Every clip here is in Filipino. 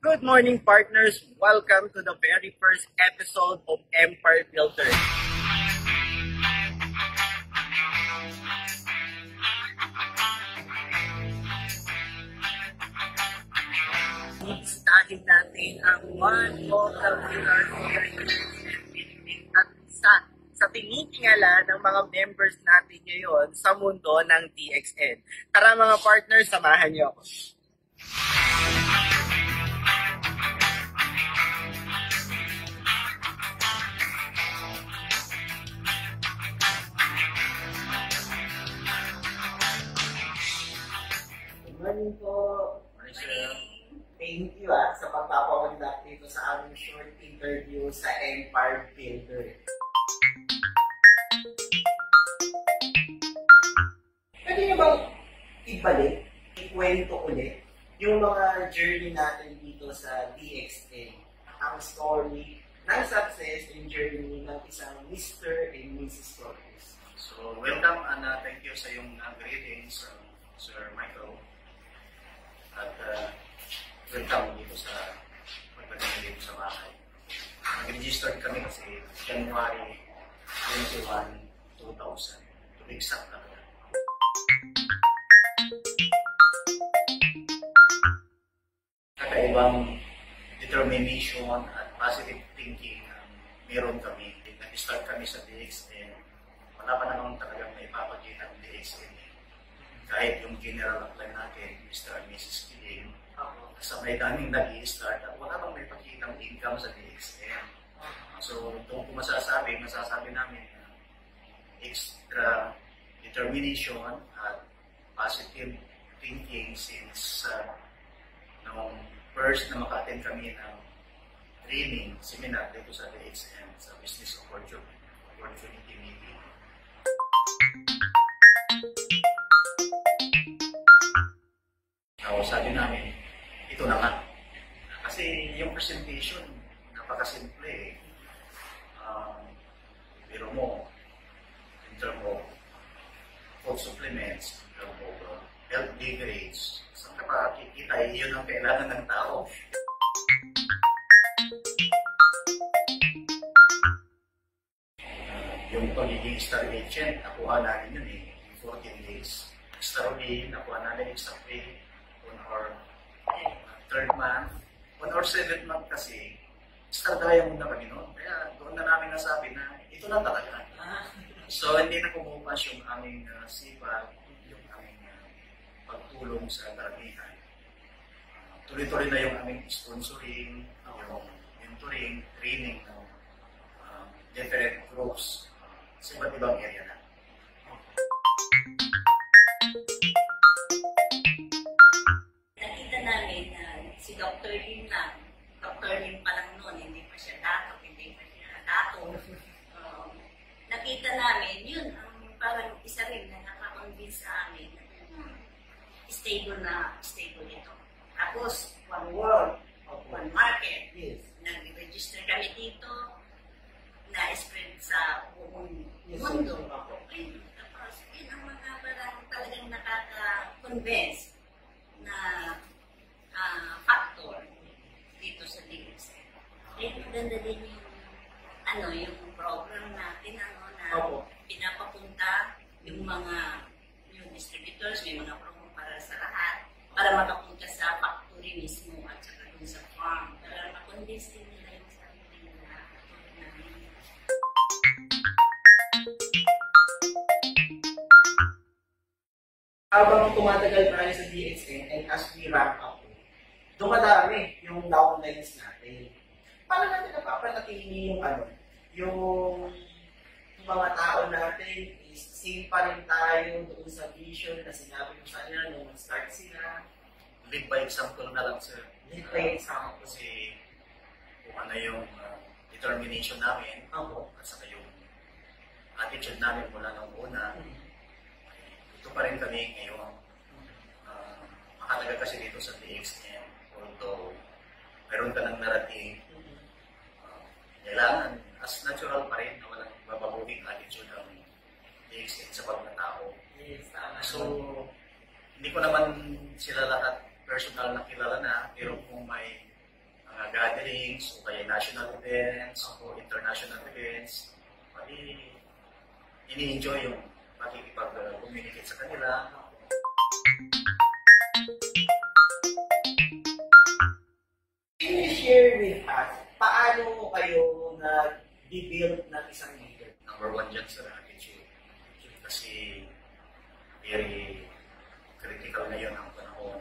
Good morning, partners. Welcome to the very first episode of Empire Builder. Study natin ang one of the pillars of the at isa sa tinitingala ng mga members natin ngayon sa mundo ng DXN. Tara mga partners, samahan niyo ako. Good morning po. Thank you sa pagpapaundak dito sa aming short interview sa Empire Builder. Pwede niyo bang ibalik, ikwento ulit yung mga journey natin dito sa DXN, ang story ng success and journey ng isang Mr. and Mrs. Torres. So, welcome and thank you sa iyong greetings, Sir Michael. At welcome dito sa pagdating dito sa bahay. Nag-registered kami kasi January 21, 2000. To be exact na. Kakaibang determination at positive thinking meron kami. Nag-start kami sa DXN. Wala pa naman talagang may papakita ng DXN. Kahit yung general plan natin, Mr. and Mrs. Kiling, sabay daming nag-i-start at wala bang may pakitang income sa DXN. So, itong masasabi namin extra determination at positive thinking since nung first na maka-attend kami ng training, seminar dito sa DXN, sa Business Opportunity Meeting. So, sabi namin, ito na nga. Kasi yung presentation, napakasimple eh. Pero mo, in terms of food supplements, in terms of health degrades, saan ka pa kikita, yun ang kailangan ng tao. Yung pagiging star agent, nakuha natin yun eh, in 14 days. Star day, nakuha natin exactly on our third month. On our 7th month kasi, star diamond na kami noon. Kaya doon na namin nasabi na ito na talaga. So, hindi na kumupas yung aming sipag, yung aming pagtulong sa karamihan. Tuloy-tuloy na yung aming sponsoring, yung mentoring, training ng different groups sa iba't ibang area na. Nakita namin na si Dr. Lim lang, Dr. Lim pa lang noon, hindi pa siya dato, nakita namin, yun, parang isa rin na nakakonvince sa amin na stable ito. Tapos, one world, one market. Yes. Nag-register kami dito, na-spread sa buong mundo. Ayun, tapos, yun ang mga parang talagang nakaka-convince na factor dito sa DXN. Kaya maganda din yung program natin, na pinapapunta yung mga distributors, may mga program para sa lahat, para makapunta sa factory mismo at saka dun sa farm, para makonvince din nila yung sarili nila. Habang tumatagal tayo sa DXN and as we wrap up, dumadami yung downlines natin. Paano natin napapanatili yung mga tao natin is same pa rin tayo doon sa vision na sinabi ko sa kanila nung start sila. Lead by example na lang, sir. Lead by example. Kasi kung ano yung determination namin, at saka yung attitude namin mula nung una, ito pa rin kami ngayon. Makatagal kasi dito sa DXN, although meron ka ng narating, kailangan as natural pa rin na walang babaguhing attitude ang DXN sa pagkatao. Yes, So, hindi ko naman sila lahat personal na kilala na, pero kung may mga gatherings o kaya national events o international events, pati ini-enjoy yung pakikipag-communicate sa kanila. Can you share with us, paano kayo nag-build ng isang leader? Number one dyan sa attitude. Kasi very critical ngayon ang panahon.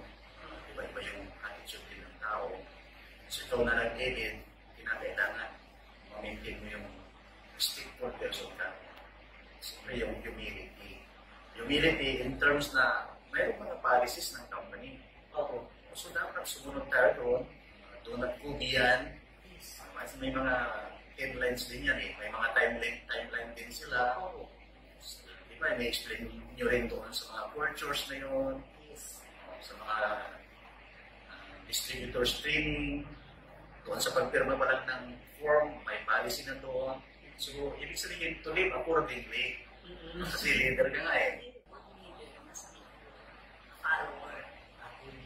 Iba-iba yung attitude din ng tao. So ikaw na nag-edit, kinakailangan ma-maintain mo yung respectful person ka. Siyempre yung humility. Humility in terms na mayroon mga policies ng company. So dapat sumunod tayo doon. Doon nagkubiyan. May mga headlines din yan eh. May mga timeline din sila. Di ba, may explain nyo rin doon sa mga cultures na yun. Sa mga distributors training. Doon sa pagpirma pa lang ng form, may policy na doon. So, ibig sabihin to live accordingly. Kasi leader ka nga eh.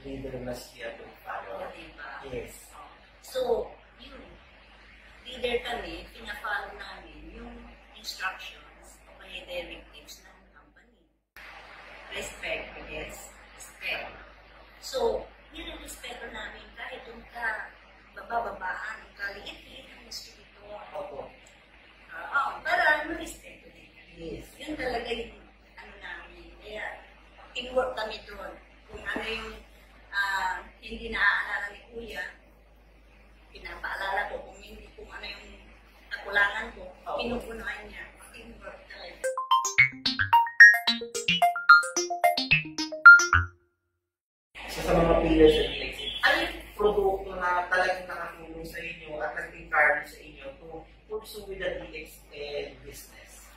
Leader must be a good follower. Yes. So, yun. Leader kami, pina-follow namin yung instructions o kaya directives ng company. Respect, yes. Respect. So, nire-respeto namin kahit yung bababaan, kaliit-liit ang distributor. Para ma-respeto din. Yes. Yun talaga yung ano namin. Kaya, teamwork kami doon. Kung ano yung hindi naaalala ni Kuya, pinapaalala ko kung ano yung kakulangan ko, pinupunuan niya. Teamwork talaga. Sa mga pillars at leadership, ano yung produkto na talagang nakatulong sa inyo at nag-encourage sa inyo to pursue with the DXN business?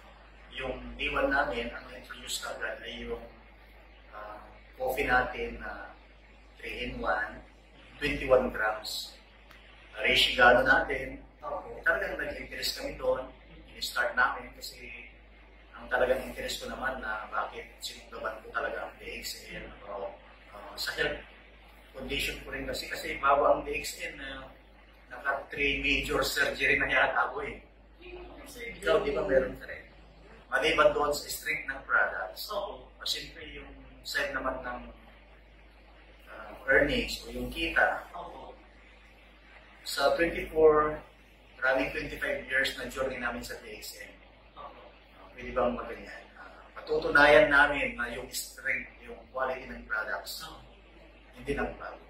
Yung D1 namin, ang introduce agad ay yung coffee natin na 3-in-1, 21 grams. Ratio natin, talagang nag-interest kami doon. In-start namin kasi ang talagang interest ko naman na bakit sinugdaban ko talaga ang DXN. Sa health condition ko rin kasi bago ang DXN, naka 3 major surgery na yata ako eh. Ikaw, di ba meron ka rin? Maliban doon sa strength ng products. Siyempre yung side naman ng earnings o yung kita. Sa 24, running 25 years na journey namin sa DXN, pwede bang maganyan? Patutunayan namin na yung strength, yung quality ng products, hindi nagbago.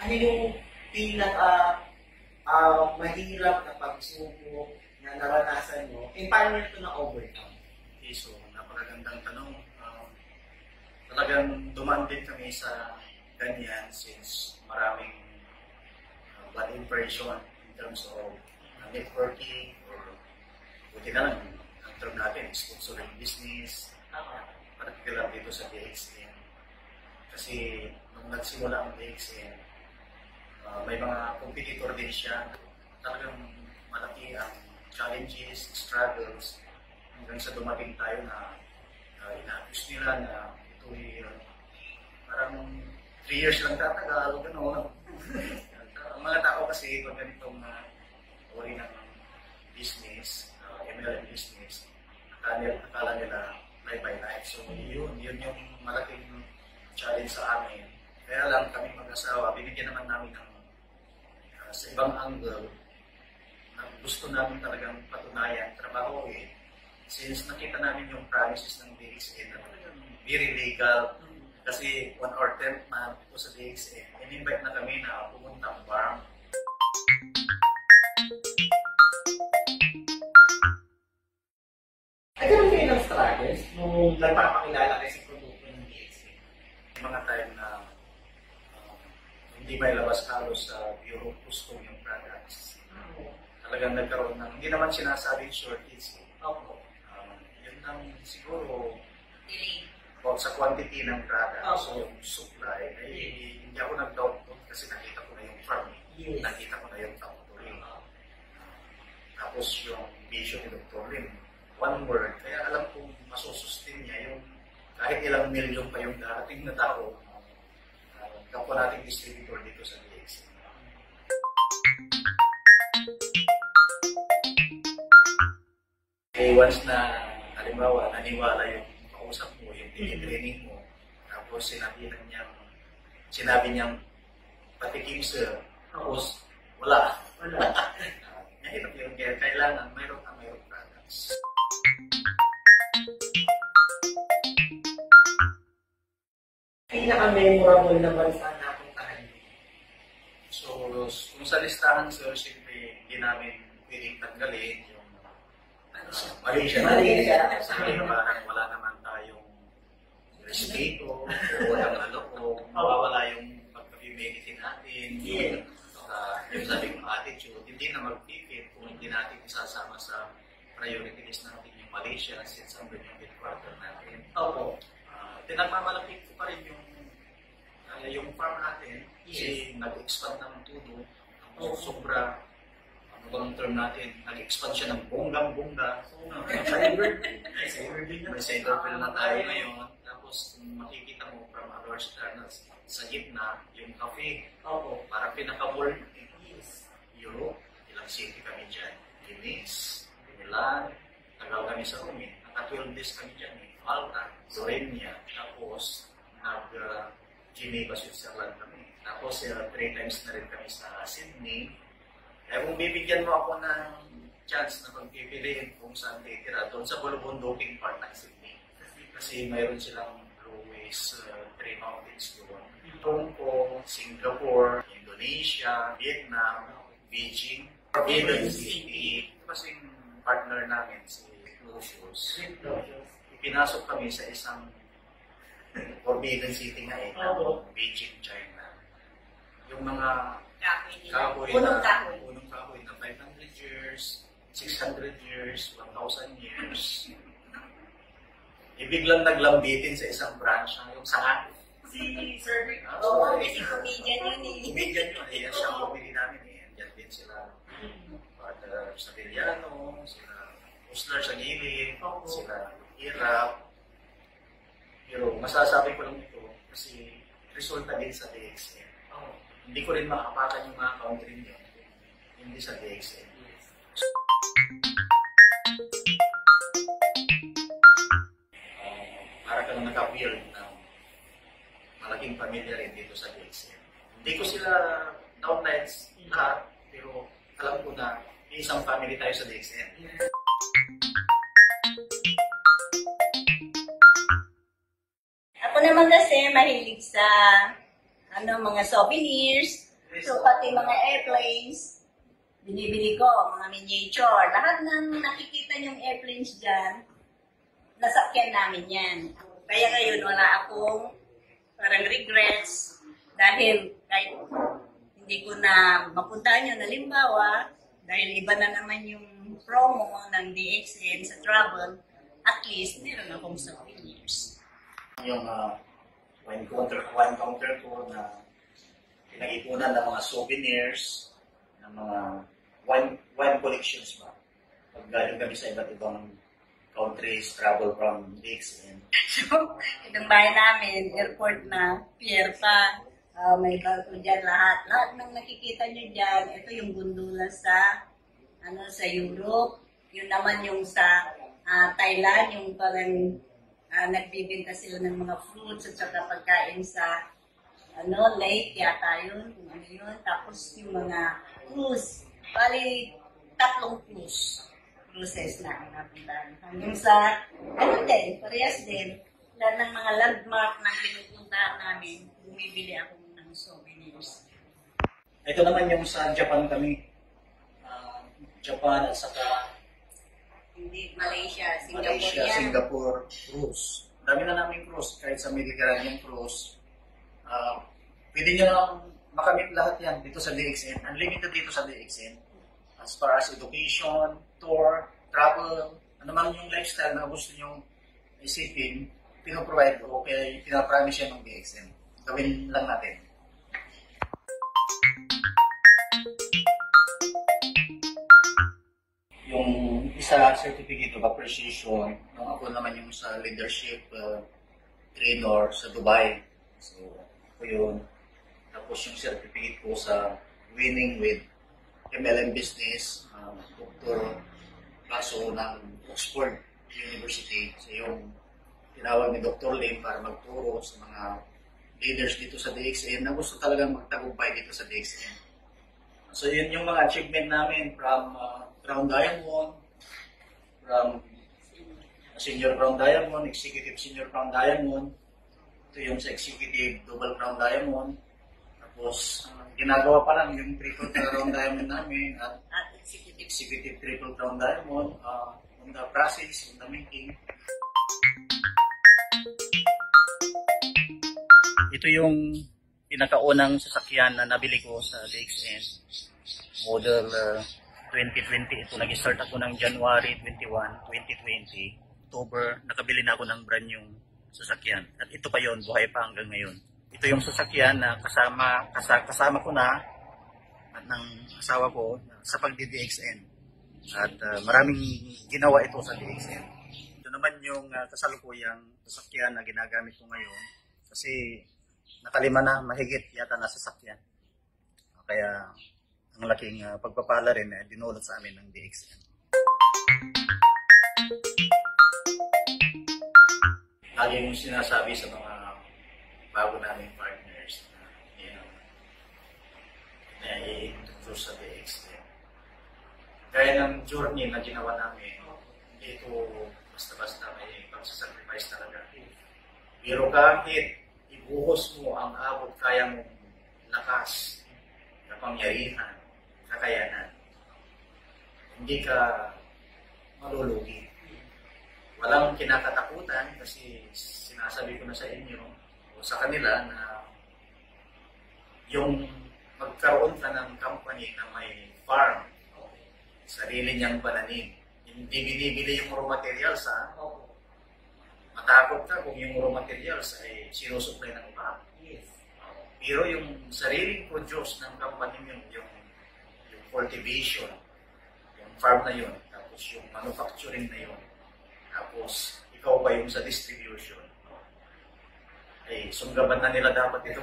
Ano yung mahirap na pagsubok na naranasan mo, paano nyo ito na-overcome? Okay, so napakagandang tanong. Talagang dumaan din kami sa ganyan since maraming bad impression in terms of networking or buti na lang ang term natin, sponsoring business, particular dito sa DXN. Kasi nung nagsimula ang DXN, may mga competitor din siya. Talagang malaki ang challenges, struggles, hanggang sa dumating tayo na ina-accuse nila na ito'y parang 3 years lang tatagal, gano'n. Ang mga tao kasi pag ganitong uri ng business, MLM business, akala nila life by life. So yun yung malaking challenge sa amin. Kaya lang kami mag-asawa, binigyan naman namin ng sa ibang angle na gusto namin talagang patunayan, trabaho eh. Since nakita namin yung promises ng DXN na talagang very legal, kasi 1 or 10th month po sa DXN, in-invite na kami na pumunta ang farm. Nagkaroon kayo ng struggles nung nagpapakilala kayo sa produkto ng DXN? May mga time na hindi may labas halos sa Bureau Custom yung products. Talagang nagkaroon ng, hindi naman sinasabing shortage. Yun lang siguro, about sa quantity ng product, Okay. so yung supply, ay hindi ako nag-doubt doon kasi nakita ko na yung farm. Yes. Nakita ko na yung factory. Tapos yung vision ni Dr. Lim, one word, kaya alam kong masusustain niya yung kahit ilang milyon pa yung darating na tao, kapwa nating distributor dito sa DX. Eh, once na, halimbawa, naniwala yung kausap mo, yung training mo, tapos sinabi niyang patikim sir, tapos wala. Nahirap yun, kaya kailangan mayroon products. Pinaka-memorable na bansa na puntahan niyo? So, kung sa listahan, sir, siyempre, hindi namin pwedeng tanggalin yung Malaysia. Sabi parang wala naman tayong respeto, o walang mawawala yung pagka-humanity natin, yung sabi kong attitude, hindi na mag-fit kung hindi natin isasama sa priority list natin yung Malaysia since ang yung headquarter natin. Opo. Pinagmamalapit ko pa rin yung farm natin kasi nag-expand ng todo. Sobra, ano bang term natin, nag-expand siya ng bonggang-bongga. May cyber na tayo ngayon. Tapos makikita mo from a large channels sa gitna, yung cafe. Parang pinaka-world Europe, ilang city kami dyan. Venice, Milan, tagal kami sa Rome. Naka-12 days kami dyan. Malta, Slovenia, tapos Geneva, Switzerland kami. Tapos 3 times na rin kami sa Sydney. Kaya kung bibigyan mo ako ng chance na pagpipiliin kung saan titira, doon sa bulubunduking part ng Sydney. Kasi mayroon silang Blueways 3 mountains doon. Hong Kong, Singapore, Indonesia, Vietnam, Beijing, Forbidden City. Kasi partner namin si Lucius. Pinasok kami sa isang Forbidden City nga Beijing, China. Yung mga kahoy punong kahoy na 500 years, 600 years, 1,000 years. Biglang naglambitin sa isang branch yung sanga. Si Sir Rick. Kasi comedian yun eh. Comedian yun. Yan siya ang comedy namin eh. Yan din sila. Father Savillano, sila Uslar sa gilid, sila Irap. Pero masasabi ko lang ito kasi resulta din sa DXN. Hindi ko rin makapakan yung mga country niyo hindi sa DXN. Para ka lang naka-build ng malaking pamilya rin dito sa DXN. Hindi ko sila downlines lahat, pero alam ko na isang family tayo sa DXN. Ako naman kasi mahilig sa mga souvenirs. So pati mga airplanes, binibili ko, mga miniature. Lahat ng nakikita niyong airplanes dyan, nasakyan namin yan. Kaya ngayon wala akong parang regrets dahil kahit hindi ko na mapuntahan yun, halimbawa, dahil iba na naman yung promo ng DXN sa travel, at least meron akong souvenirs. Yung wine counter ko na pinag-ipunan ng mga souvenirs, ng mga wine collections ba. Pag galing kami sa iba't ibang countries, travel from DXN. So, itong bahay namin, airport na, pier pa, may balko dyan lahat. Lahat ng nakikita nyo dyan, ito yung gundula sa Europe. Yun naman yung sa Thailand, yung parang nagbibinta sila ng mga fruits at saka pagkain sa lake yata yun, kung ano yun. Tapos yung mga cruise, bali 3 cruises na ang napuntahan. Hanggang sa, din, parehas din. Lahat ng mga landmark na pinupuntahan namin, bumibili ako ng souvenirs. Ito naman yung sa Japan kami. Japan at saka Hindi, Malaysia, Singapore cruise. Dami na namin cruise, kahit sa Mediterranean cruise. Pwede nyo lang makamit lahat yan dito sa DXN. Unlimited dito sa DXN. As far as education, tour, travel, ano man yung lifestyle na gusto nyo isipin, pinoprovide ko, kaya pinapromise yan ng DXN. Gawin lang natin. Yung isa certificate of appreciation, nung ako naman yung sa leadership trainer sa Dubai. So, ako yun. Tapos yung certificate ko sa winning with MLM business, Dr. Kaso ng Oxford University. So yung tinawag ni Dr. Lim para magturo sa mga leaders dito sa DXN na gusto talagang magtagumpay dito sa DXN. So yun yung mga achievement namin from Crown Diamond, from Senior Crown Diamond, Executive Senior Crown Diamond, ito yung sa Executive Double Crown Diamond. Tapos ginagawa pa lang yung Triple Crown Diamond namin at Executive Triple Crown Diamond on the process, on the making. Ito yung pinakaunang sasakyan na nabili ko sa DXN. Model 2020. Ito, nag-start ako ng January 21, 2020. October, nakabili na ako ng brand new sasakyan. At ito pa yon, buhay pa hanggang ngayon. Ito yung sasakyan na kasama ko na at ng asawa ko sa pagdi-DXN. At maraming ginawa ito sa DXN. Ito naman yung kasalukuyang sasakyan na ginagamit ko ngayon kasi nakalima na mahigit yata na sasakyan. Kaya ang laking pagpapala rin na dinulot sa amin ng DXN. Lagi mong sinasabi sa mga bago naming partners na i-introduce sa DXN. Gaya ng journey na ginawa namin, hindi ito basta-basta, may pagsasacrifice talaga. Pero kahit ibuhos mo ang abot kaya mong lakas, kapangyarihan, kakayanan, hindi ka malulugi. Walang kinakatakutan kasi sinasabi ko na sa inyo o sa kanila na yung magkaroon ka ng company na may farm, sarili niyang pananim, hindi binibili yung raw materials matakot ka kung yung raw materials ay sinusupply ng iba. Yes. Pero yung sariling produce ng company yung cultivation, yung farm na yun, tapos yung manufacturing na yun, tapos ikaw pa yung sa distribution, ay sunggaban na nila dapat ito.